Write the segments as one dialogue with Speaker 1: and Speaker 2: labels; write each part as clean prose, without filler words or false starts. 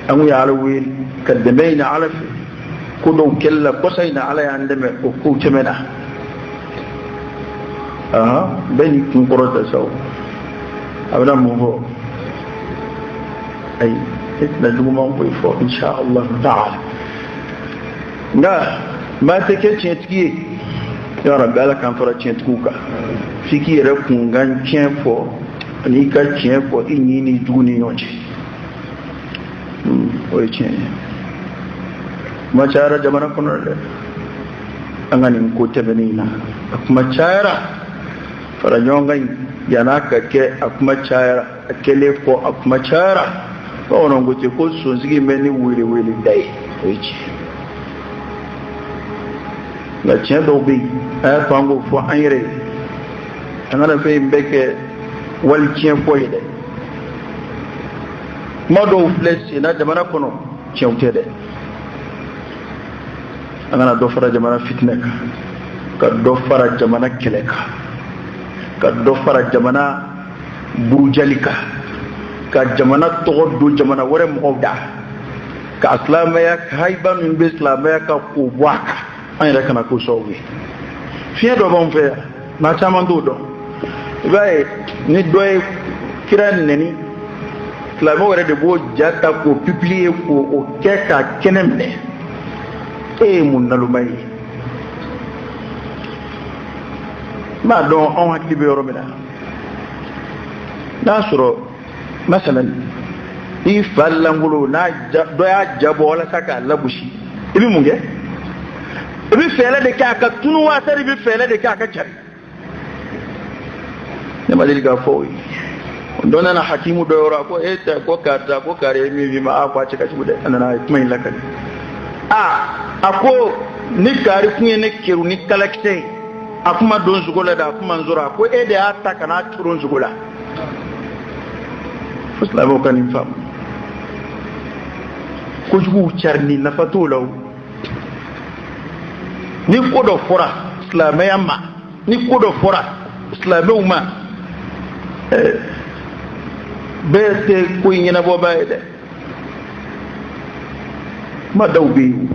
Speaker 1: amu ya alwi kadamaina ala kudon kella kosaina ala ya ndeme ko temena beni kun korota saw abana mo ay itna duma ko fo insha Allah ta'ala nga ma take cetki ya rabbi ala kan fara cetkuka fiki re kun gan cefo ni ka cefo inyi ni duni yonje oy cen ma cara jamana kono de angani ko tebenina kuma cara fara nyonga yana kake akuma cara akele ko akuma cara ko onon gote ko so sigi meni wili dai oy cen la cen do bi ay tango fo ayre angana fe mbeke wal cen fo ide modo flesi na jamana kono cen tede angana do fara jamana fitna ka do fara jamana keleka ka do fara jamana burujalika ka jamana to do jamana wore mo da ka islamaya hayba min be islamaya ka ko waka an yɛrɛ kana ko sɔgɔ fiɲɛ dɔ b'anw fɛ yan maa caman t'o dɔn i b'a ye ni dɔ ye kira nɛni silamɛw yɛrɛ de b'o ja ta k'o publier k'o kɛ k'a kɛnɛ minɛ e ye mun naloma ye n b'a dɔn anw hakili bɛ yɔrɔ min na n'a sɔrɔ masalan i fa lankolon n'a dɔ y'a jabɔ walasa k'a lagosi i bɛ mun kɛ i bɛ fɛɛrɛ de kɛ a ka tunu waasa i bɛ fɛɛrɛ de kɛ a ka cari ne ma deli k'a fɔ o ye dɔ nana hakimu dɔ yɔrɔ a ko e tɛ ko karisa ko kari ye min f'i ma a ko a cɛ ka jugu dɛ a nana a ye kuma in lakali a ko ni kari kun ye ne keru ni kalakisɛ ye a kuma don sogo la dɛ a kuma n sɔrɔ a ko e de y'a ta ka n'a turu n sogo la fo silamɛw ka nin faamu kojuguw cari ni nafa t'o la o ni ko dɔ fɔra silamɛya ma ni ko dɔ fɔra silamɛw ma bɛɛ tɛ ko in ɲɛnabɔba ye dɛ kuma dɔw bɛ yen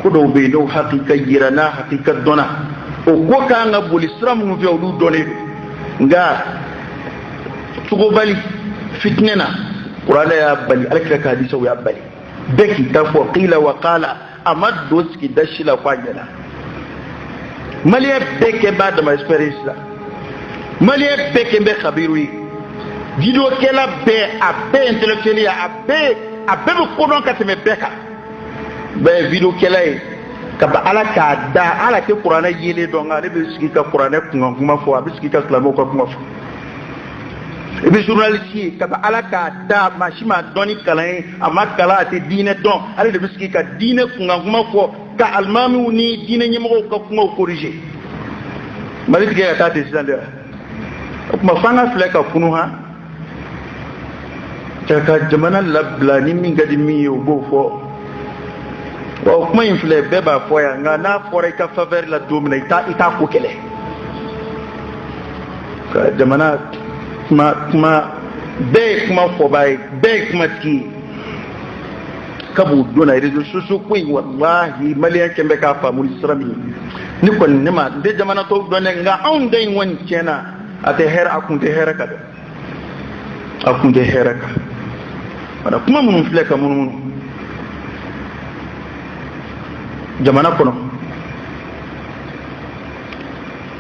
Speaker 1: ko dɔw bɛ yen n'o hakika yira n'a hakika dɔnna o ko k'an ka boli sira minnu fɛ olu dɔnnen don nka cogobali fitinɛ na kuranɛ y'a bali alakira ka hadisaw y'a bali bɛɛ k'i ta fɔ qila wa qala a ma don sigi dasi la f'a ɲɛna maliyɛn bɛɛ kɛ b'a dama expérience la maliyɛn bɛɛ kɛ bɛ kabiru ye videokɛla bɛɛ a bɛɛ intellectuel ye a bɛɛ bɛ kodɔn ka tɛmɛ bɛɛ kan bɛɛ ye videokɛla ye ka ba ala k'a da ala tɛ kuranɛ yelen dɔn nka ale bɛ sigi ka kuranɛ kunkan kuma fɔ a bɛ sigi ka silamɛw ka kuma fɔ i bɛ journaliste ye ka ba ala k'a da maa si ma dɔn ni kalan ye a ma kalan a tɛ diinɛ dɔn ale de bɛ sigi ka diinɛ kunkan kuma fɔ ka alimamiw ni diinɛ ɲɛmɔgɔw ka kumaw corriger mali tigɛ ka taa ten sisan dɛ o tuma f'an ka filɛ ka funu han ka jamana labila ni min ka di min ye o b'o fɔ wa o kuma in filɛ bɛɛ b'a fɔ yan nka n'a fɔra i ka faveur la don min na i t'a ko kɛlɛ ka jamana kuma bɛɛ ye kuma fɔba ye bɛɛ ye kuma tigi ye kabu donna réseaux sociaux ko in wallahi maliyɛn kɛmɛ k'a faamu ni sira min ye ni kɔni ne ma n tɛ jamana tɔw dɔn dɛ nka anw da in kɔni tiɲɛna a tɛ hɛrɛ a kun tɛ hɛrɛ kan dɛ a kun tɛ hɛrɛ kan wala kuma minnu filɛ ka munumunu jamana kɔnɔ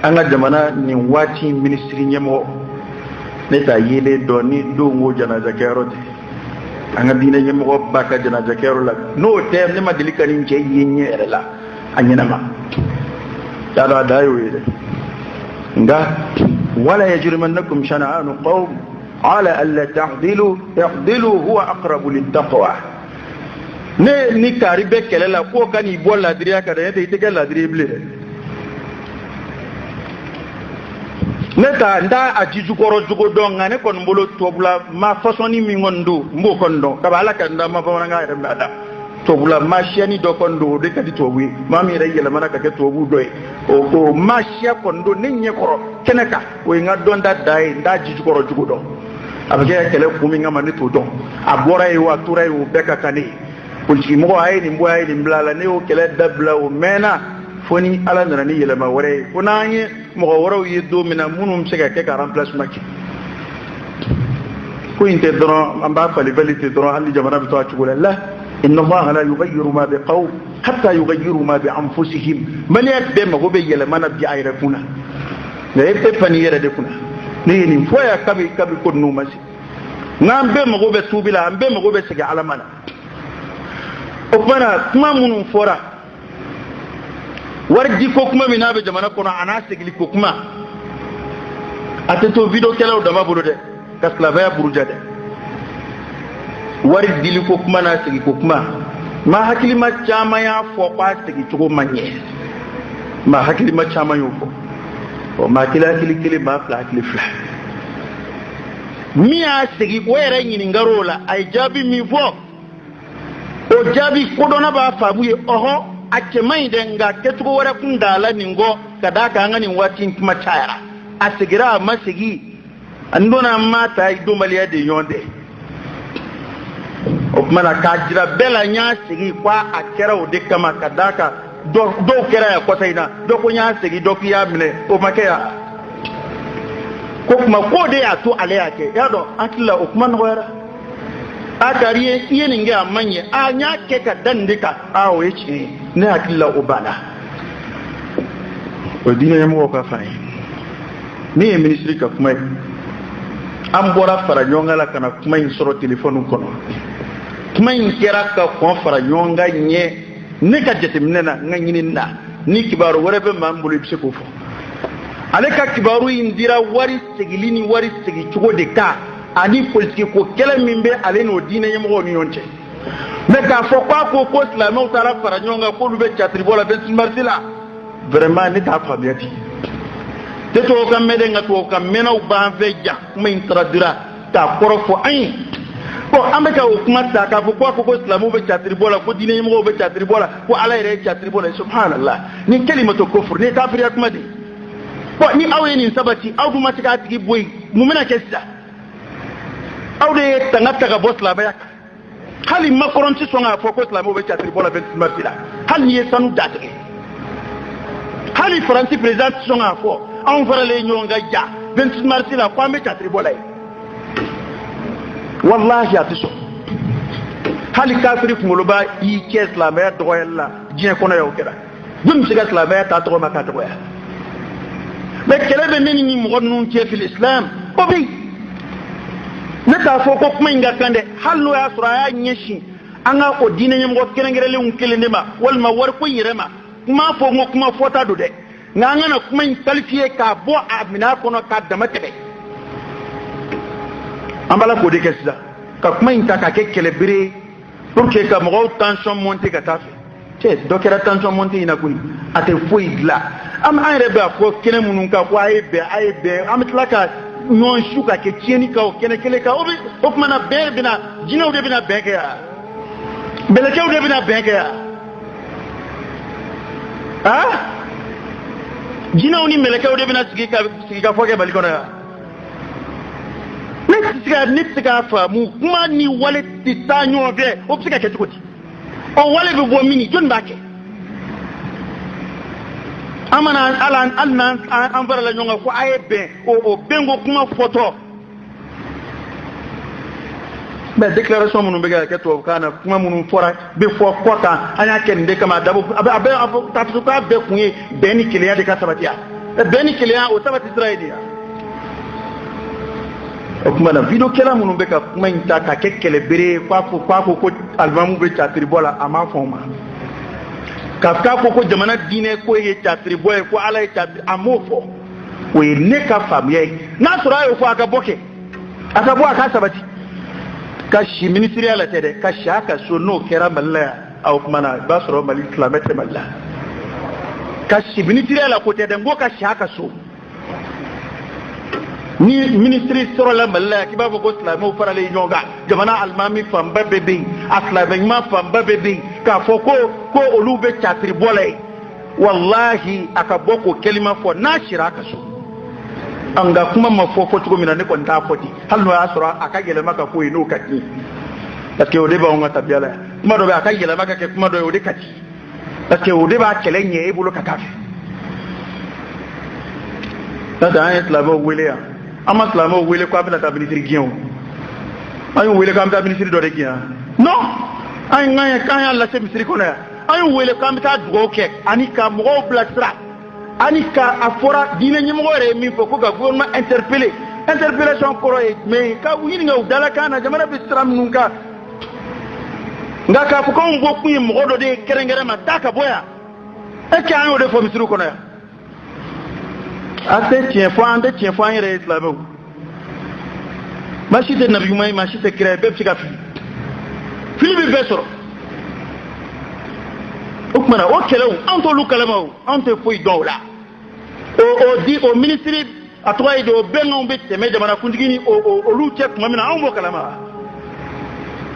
Speaker 1: an ka jamana nin waati minisiri ɲɛmɔgɔ ne t'a yelen dɔn ni don ko janazakɛyɔrɔ tɛ an ka diinɛ ɲɛmɔgɔ ba ka janazakɛyɔrɔ la n'o tɛ ne ma deli ka nin cɛ ye ɲɛ yɛrɛ la a ɲɛnama t'a dɔn a da y'o ye dɛ nka wala yajrimannakum shana'anu qawm ala alla ta'dilu i'dilu huwa aqrabu littaqwa ne ni kari bɛ kɛlɛ la ko ka n'i bɔ ladiriya kan dɛ ne tɛ i tɛ kɛ ladiri bilen dɛ ne ta n t'a a jijukɔrɔ jogo dɔn nka ne kɔni bolo tubabula ma fasɔnni min kɔni don n b'o kɔni dɔn kabi ala ka n da ma bamanankan yɛrɛ minɛ a da tubabula maasiyɛni dɔ kɔni don o de ka di tubabu ye maa min yɛrɛ yɛlɛmana ka kɛ tubabu dɔ ye o maasiya kɔni don ne ɲɛkɔrɔ kɛnɛ kan o ye n ka dɔnta da ye n t'a jijukɔrɔ jogo dɔn abage kele kumi ngama ne to don abora yi wa tura yi beka kane politique mo ay ni mboy ni mblala ne o kele dabla o mena foni ala nana ni yelema wore funanye mo woro yi do mina munum sega ke ka remplacement ki ko inte dron amba fali valite dron hali jamana bi to acugula la inna allaha la yughayyiru ma biqawm hatta yughayyiru ma bi anfusihim man yakbe ma go be yelema na bi ayra kuna ne e pani yere de kuna ni foya kabi ko no masi ngambe ma go be tubila ambe ma go be sega alamana o pana kuma munum fora warji ko kuma mina be jamana kono ana segli ko kuma ateto video kelaw dama bulu de kaslavaya buruja de warji li ko kuma na segli ko kuma ma hakili ma chama ya fo kwa segli to manye ma hakili ma chama yo fo o ma kila kili ba fla kili fla mi a segli ko yere nyini ngarola ay jabi mi fo o jabi ko dona ba fabuye oho ake mai denga ketugo wara kundala ningo kadaka ngani watin kuma chayara asigira masigi andona mata ido maliya de yonde o mana kajira bela nya sigi kwa akera o de kama kadaka do kera ya kota ina do ko nya sigi do kiya mine o makeya ko kuma ko de ya to ale yake yado atla o kuma ngwara atariye yeni nga manye anya keka dandika awo yace ne akilla ubala odina yamo ka fay ni ministry ka kuma am bora fara nyonga la kana kuma insoro telephone kono kuma inkera ka ko fara nyonga nye ne ka jetimnena nganyini nda ni kibaru warebe mambulu ibse ko fo aleka kibaru indira wari segilini wari segi chugo de ka ani politique ko kele mimbe ale no dina yemo ni yonche mais ka fo ko islamou tara fara nyonga ko lube chatribola ben marsila vraiment ni ta fabiati te to kam mede ngato kam mena ba veja kuma intradira ta korofo ay ko ameka o kuma ta ka fo ko islamou be chatribola ko dina yemo be chatribola ko ala ire chatribola subhanallah ni kalimatu kufr ni kafir yakuma di ko ni awe ni sabati awdu matika tigi boy mumena kessa awde tangata ga bosla bayak hali makoron ci songa foko islamo be chatri bola ben martila hali yesanu datke hali franci president songa fo on farale nyonga ja ben martila kwa me chatri bola wallahi atiso hali kafiri kumuluba yi ke islamo ya doyalla je kono yaw keda dum siga islamo ya ta to maka to ya be kelebe ni mo gonnu ci fil islam obi neta foko kuma inga kande hallo ya suraya nyeshi anga o dina nyem go kenengere unkele nema wal ma war ko yirema kuma fo ngo kuma fota do de nganga na kuma qualifier ka bo amina kono ka damatebe ambala ko de kessa ka kuma inta ka kekele bire pour que ka mo tension monter ka tafe che dokera tension monter ina kuni ate foi la am ayre ba ko kene munun ka ko aybe amitla ka non shuka ke tieni ka o kene kele ka obi okmana berbina jinaw de bina beke ya belekew de bina beke ya jinaw ni melekew de bina sigi ka foke balikono ya nitsika fa mu kuma ni wale titanyo de opsika ke tukoti o wale be bo mini jon bake amana alan alnan anvara la nyonga ko ayebe o bengo kuma photo be déclaration munu bega ke to kana kuma munu fora be fo kota anya ken de kama dabo abe tatu ka be kunye beni kiliya de ka sabatia beni kiliya o sabati israelia o kuma na video kela munu bega kuma inta ka kekele bere kwa ko albamu be chatri bola ama foma kafka ko jamana dine ko ye chatri boy ko ala chatri amofo we ne ka famye na sura yo fo aka boke aka bo aka sabati ka shi ministerial la tede ka shaka so no kera malla au mana basro mali islamete malla ka shi ministerial la ko tede ngo ka shaka so ni ministry soro la malla ki ba ko islamo farale nyonga jamana almami famba bebe aslame ma famba bebe ka foko ko olube chatri bolay wallahi aka boko kelima fo na shiraka so anga kuma ma fofo tugo mina ne kon ta foti hal no asra aka gele maka ko ino kati parce que o de ba on tabiya la kuma do be aka gele maka ke kuma do o de kati parce que o de ba kele nye e bulu kaka da an islamo wele ya ama islamo wele ko abina ta ministre gion ayo wele kam ta ministre do de gion non ay ngaya kan ya la se ministre ko na ayo wele kam ta dugo ke anika mo blastra anika afora dina nyimo re mi fo ko ga gouvernement interpellation koro e mais ka wini nga dala kana jamana bi stram nunka nga ka fu ko ngo ku mo do de kerengere ma taka boya e ka ayo de fo misru ko na ate tien fo ande tien fo ayre islamo machite nabi may machite kire be fika fi bi besoro okmana o kelew anto lu kalama anto foi do la o di o ministry atoy do benno be teme jamana kundigini o lu check mamina ambo kalama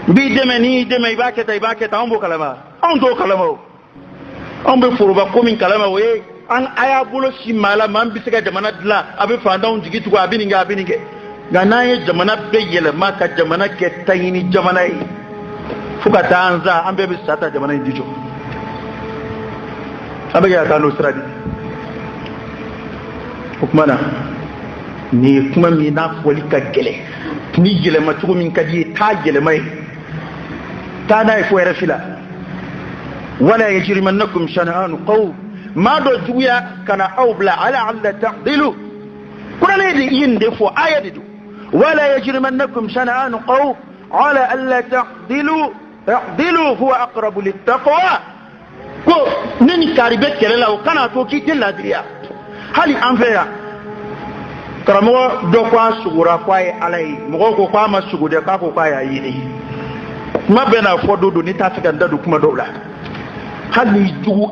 Speaker 1: bi demeni demay baketa ambo kalama anto kalama ambe furuba komin kalama we an aya bulo simala man bisega jamana dla abe fanda on jigi tugo abininga ganaye jamana be yele maka jamana ke tayini jamana yi fuka tanza ambe be sata jamana indijo abe ya tano stradi hukmana ni kuma mi na foli ka gele ni gele ma tugo min kadi ta gele mai ta dai fo era fila wala yajrimannakum shana'an qawm ma do juya kana awbla ala alla ta'dilu kuna ne yin defo ayadidu ولا يجرمنكم شنآن قوم على ألا تعدلوا اعدلوا هو أقرب للتقوى كو نني كاربت كلا وكان توكي تلا دريا هل أنفيا كرمو دوكوا سغورا كواي علي مغوكو كواما سغودة كاكو كواي أيني ما بينا فودو نتافك أندادو كما دولا هل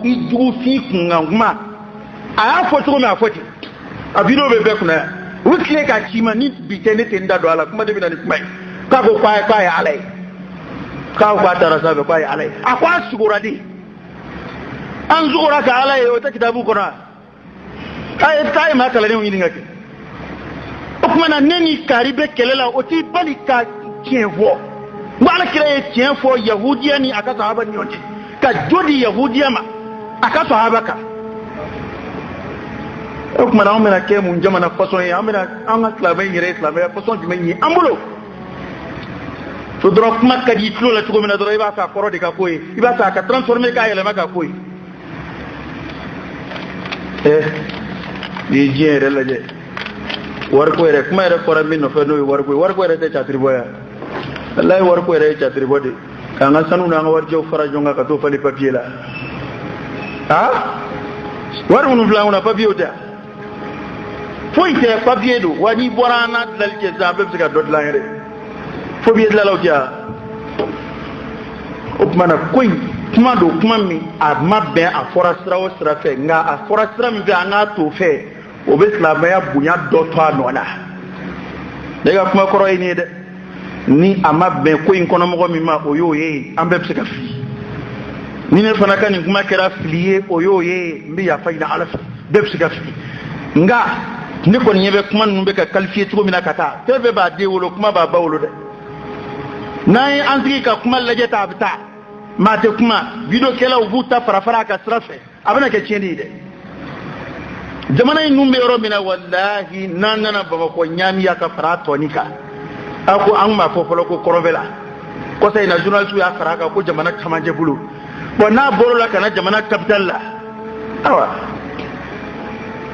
Speaker 1: يجو فيكم ما أفوتو ما أفوتي أبينو بيبكنا wikle ka chima ni bitene tenda do ala kuma de binani kuma ka go kwa ya alai ka kwa tarasa be kwa ya alai akwa sugura di an zugura ka alai o ta kitabu qur'an ay tay ma kala ne ngi ngaki o kuma na neni karibe kelela o ti bali ka tienvo wala kire tienvo yahudiya ni aka sahaba ni onti ka jodi yahudiya ma aka sahaba ka kuma na amena ke mun jamana façon ya amena an islamai yire islamai façon jimen yi ambulo to drop makka di tulo la tugo mena doro iba ka koro de ka koy iba ka transformer ka yele maka koy di jere la je war ko re kuma re koro min no fe no war ko re te chatri boya wallahi war ko re chatri bode ka nga sanu na nga war jow fara jonga ka to fali papier la ha war unu bla una papier ta foi te papier do wani borana dal ke zabe sika dot la yere fo bi la law ja op mana koy kuma do kuma mi a mabbe a forastra o strafe nga a forastra mi ga nga to fe o be islam ya bunya do to anona daga kuma koro ni de ni amabbe koy kono mo mi ma o yo ye ambe sika fi ni ne fana kan kuma kera flier o yo ye mbi ya fayda alaf def sika fi nga ni ko nyebe kuma numbe ka qualifier tugo mina kata tebe ba de wolo kuma ba bawlo de nay andri ka kuma laje ta abta mate kuma video kela ubuta farafara ka strafe abana ke cheni de jamana numbe ro mina wallahi nanana baba ko nyami ya ka farato nika ako an ma fofolo ko korobela ko sai na journal su ya faraka ko jamana tamanje bulu bona borola kana jamana capital la awa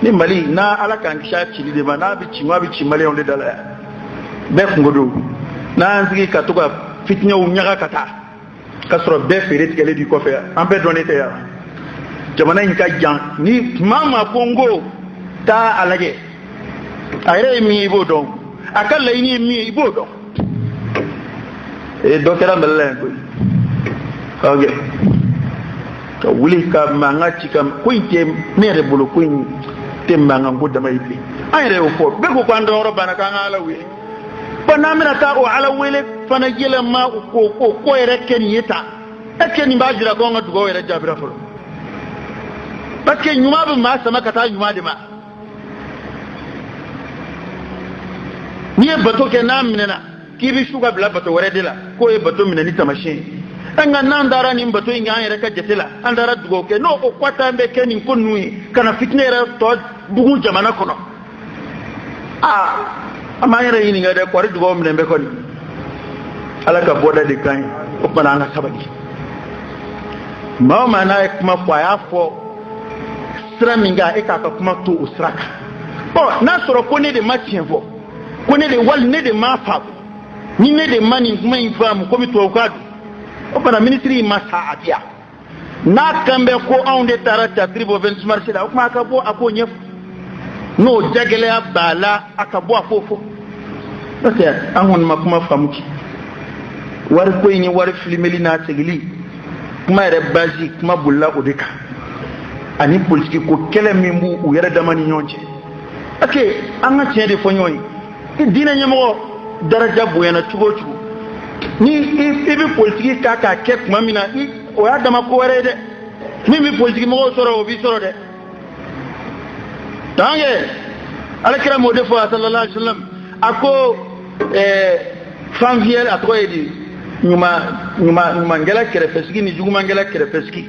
Speaker 1: ni mali na ala kan sha chili de bana bi chimale on de dala be ngodo na nzigi katuka fitnya unyaga kata kasro be feret kele di ko fe an be donné te ya jamana nka jan ni mama bongo ta alaje ayre mi ibodo akalla ni mi ibodo e dokera mbele ko okay ka wuli ka manga chika kuinte mere bulu kuin tembanga ngoda maibi ayre o fo be ko kwando ro bana ka ngala wi bana mina ta o ala wele fana yele ma ko ere ken yeta ekeni mbajira ko ngatu go ere jabira fo parce que nyuma be ma sama kata nyuma de ma ni bato ke na minena kibi shuga bla bato wore de la ko e bato mineni tamashin anga nandara ni bato inga yere ka jetela andara dugo ke no ko kwata mbe ke ni ko nui kana fitnera to bugu jamana kono amayere yini ngade ko ri dugo mine be ko ni ala ka boda de kan o bana nga sabaki mama na kuma kwa ya fo sra minga e ka kuma to usraka na soro ko ne de matienvo ko ne de wal ne de mafa ni ne de mani kuma infam ko mi to ka o bana ministry masa atia na kambe ko onde tarata tribo 20 marché da kuma ka bo ako nyef no jagele bala akabo afofo ok angon ma kuma famuki war ko ni war filmeli na tegili kuma re bazi kuma bulla odeka ani politique ko kele mimbu u yere damani nyonje ok anga tiende fo nyoy dina nyamo daraja boyana tugo tugo ni ibi politique kaka kek mamina o ya dama ko were de ni mi politique mo soro o bi soro de tangue alakira mo defo sallallahu alaihi wasallam ako fanviel atoyedi nyuma ngela kerefeski ni juguma ngela kerefeski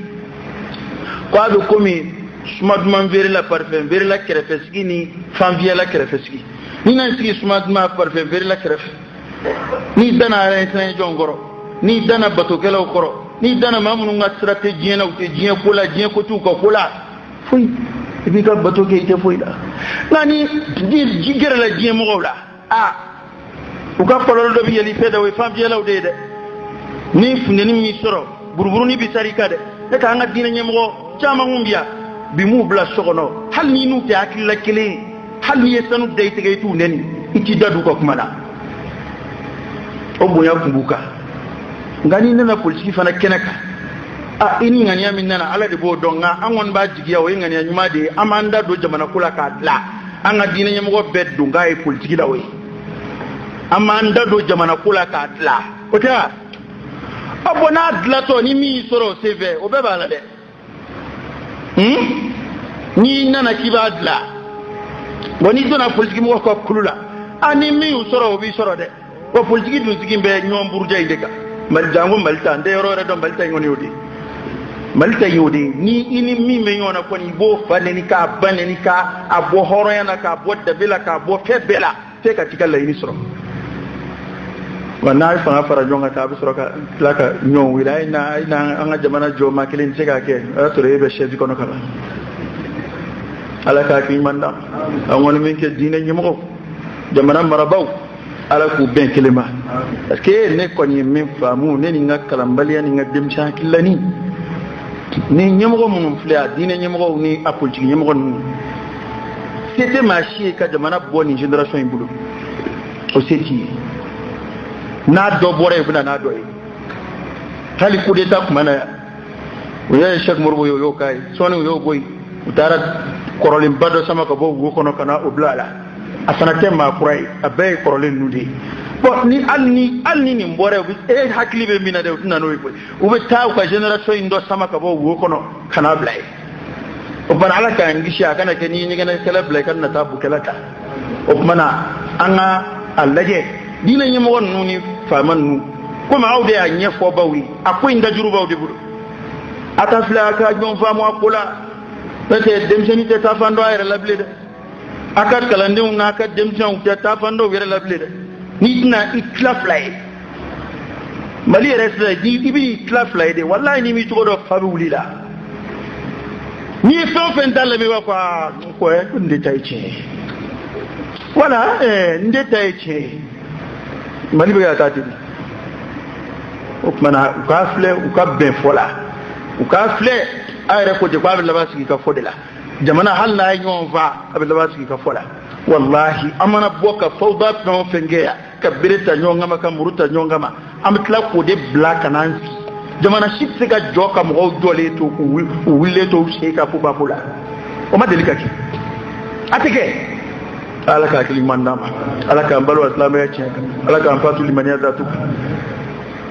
Speaker 1: kwa do komi sumaduma veri la parfum veri la kerefeski ni fanviel la kerefeski ni nanti sumaduma parfum veri la keref ni dana rensen jongoro ni dana batokela okoro ni dana mamunu nga strategie na utegie kula jien ko tu ko kula fuy ibi ka batoke ite fuy la nani jigere la jien mo la uka pololo do bi yeli feda we fam jela udede ni funde ni mi soro buruburu ni bisari kade e ka nga dina nyemgo chama ngumbia bi mu bla sokono hal ni nu te akilla kele hal ni yesanu de te gaytu neni iti dadu ko kuma na o boya kumbuka ngani nana politique fana keneka ini ngani ya minna ala de bo donga angon ba jigiya o ngani ya nyuma de amanda do jamana kula ka la anga dina nyemgo beddu ngai politique da we amanda do jamana kula ka atla ota abona adla to ni mi soro seve o be bala de ni nana kiba adla boni do na politique mo ko kulula ani mi soro bi soro de ko politique du zigimbe nyom burja indeka mal jango malta nde yorore do malta ngoni yodi malta yodi ni ini mi me nyona ko ni bo faneni ka baneni ka abo horo yana ka bodda bela ka bo febela te ka tikalla ini soro wana fanga fara jonga ta bisoro ka laka nyon wila ina anga jamana jo makilin sega ke atore be chef kono kala ala ka ki manda awon min ke dine nyimo jamana marabaw ala ku ben kelema parce que ne ko ni min famu ne ni ngakala mbaliya ni ngadem shakilani ni nyimo mun fля dine nyimo ni apolitique nyimo c'était marché ka jamana boni génération imbulo o seti na do bore buna na do hali coup d'état kuma na oya Cheikh Morbo yo kai sonu yo boy utara korolim bado sama ka bo go kono kana oblala asana tema kurai abe korolen nudi bo ni alni ni mbore hakli be mina de tuna no boy ube taw ka generation indo sama ka bo go kono kana blay o ban ala ka ngisha kana ke ni ngana kala blay kana tabu kala ta o mana anga allaje dina nyimo won nuni faman nu kuma awde ya nyefo bawi akoy ndajuru bawde budo atafla ka jom famu akula pete demseni te tafando ayre lablede akat kalande un akat demsen te tafando were lablede nitna itlaflay mali resla di ibi itlaflay de wallahi ni mi to do fabi wulila ni fen dalle mi wa ko e nde tayche wala nde tayche mali be atati okmana ukafle ukabben fola ukafle ayre ko je babe labasi ka fodela jamana halla nyon va abe labasi ka fola wallahi amana boka fawda no fengeya kabirita nyongama kamuruta nyongama amitla ko de black nansi jamana shitse ga joka mo dole to ko wille to sheka fu babula o ma delikaki atike alaka kilimandama alaka mbalo islamu ya cheka alaka mpatu limania zatu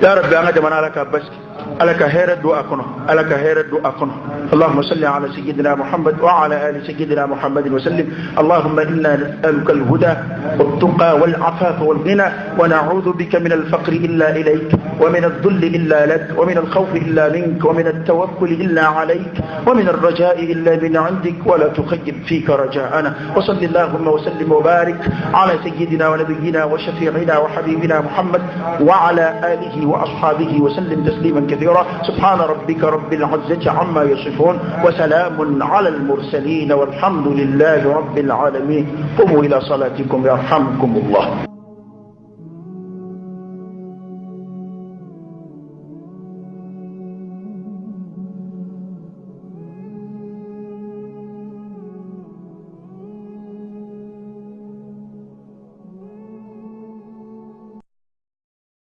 Speaker 1: ya rabbi anga jamana alaka baski ألك هير الدعاء كنا ألك هير الدعاء كنا اللهم صل على سيدنا محمد وعلى آل سيدنا محمد وسلم اللهم إنا نسألك الهدى والتقى والعفاف والغنى ونعوذ بك من الفقر إلا إليك ومن الذل إلا لك ومن الخوف إلا منك ومن التوكل إلا عليك ومن الرجاء إلا من عندك ولا تخيب فيك رجاءنا وصل اللهم وسلم وبارك على سيدنا ونبينا وشفيعنا وحبيبنا محمد وعلى آله وأصحابه وسلم تسليما كثيرا سبحان ربك رب العزة عما يصفون وسلام على المرسلين والحمد لله رب العالمين قوموا إلى صلاتكم يرحمكم الله.